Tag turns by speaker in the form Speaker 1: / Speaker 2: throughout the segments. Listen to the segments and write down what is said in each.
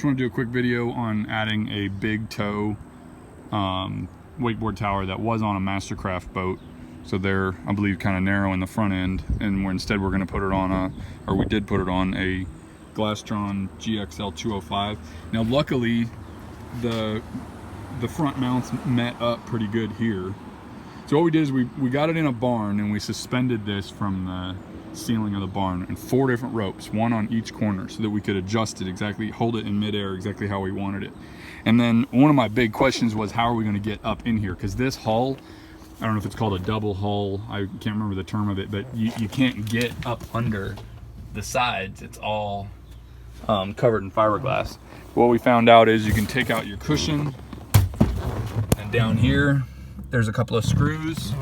Speaker 1: Just want to do a quick video on adding a big toe wakeboard tower that was on a Mastercraft boat. So they're, I believe, kind of narrow in the front end, and instead we're going to put it on we did put it on a Glastron GXL205. Now luckily the front mounts met up pretty good here. So what we did is we got it in a barn and we suspended this from the ceiling of the barn in 4 different ropes, one on each corner, so that we could adjust it exactly, hold it in midair exactly how we wanted it. And then one of my big questions was, how are we going to get up in here? Because this hull, I don't know if it's called a double hull, I can't remember the term of it, but you can't get up under the sides. It's all covered in fiberglass. What we found out is you can take out your cushion, and down here there's a couple of screws.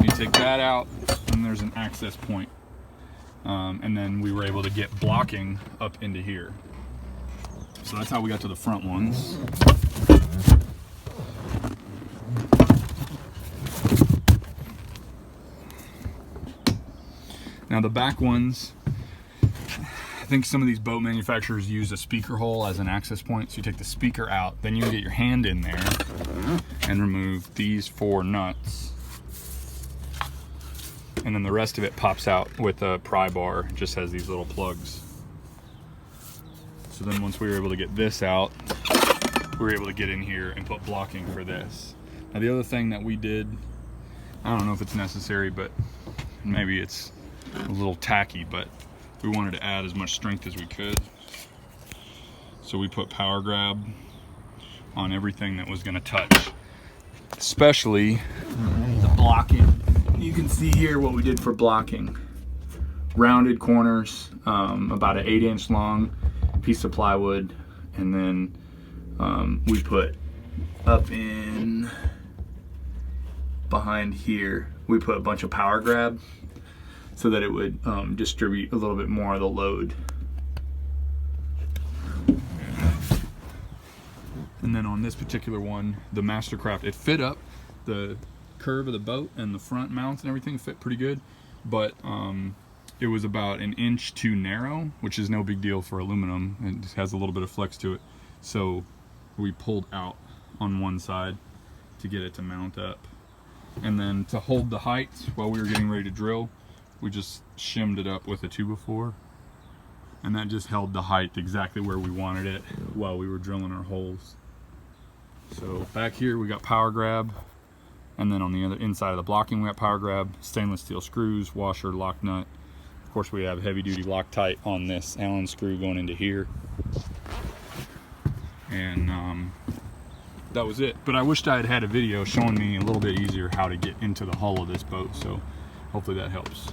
Speaker 1: You take that out and there's an access point. And then we were able to get blocking up into here. So that's how we got to the front ones. Now the back ones, I think some of these boat manufacturers use a speaker hole as an access point. So you take the speaker out, then you can get your hand in there and remove these 4 nuts. And then the rest of it pops out with a pry bar. It just has these little plugs. So then once we were able to get this out, we were able to get in here and put blocking for this. Now the other thing that we did, I don't know if it's necessary, but maybe it's a little tacky, but we wanted to add as much strength as we could. So we put power grab on everything that was gonna touch, especially the blocking. You can see here what we did for blocking. Rounded corners, about an 8-inch long piece of plywood, and then we put up in behind here, we put a bunch of power grab so that it would distribute a little bit more of the load. And then on this particular one, the Mastercraft, it fit up the curve of the boat, and the front mounts and everything fit pretty good, but it was about 1 inch too narrow, which is no big deal for aluminum. It just has a little bit of flex to it. So we pulled out on one side to get it to mount up. And then to hold the height while we were getting ready to drill, we just shimmed it up with a 2x4, and that just held the height exactly where we wanted it while we were drilling our holes. So back here we got power grab, and then on the other inside of the blocking we got power grab, stainless steel screws, washer, lock nut. Of course we have heavy duty Loctite on this Allen screw going into here. And that was it. But I wished I had had a video showing me a little bit easier how to get into the hull of this boat, so hopefully that helps.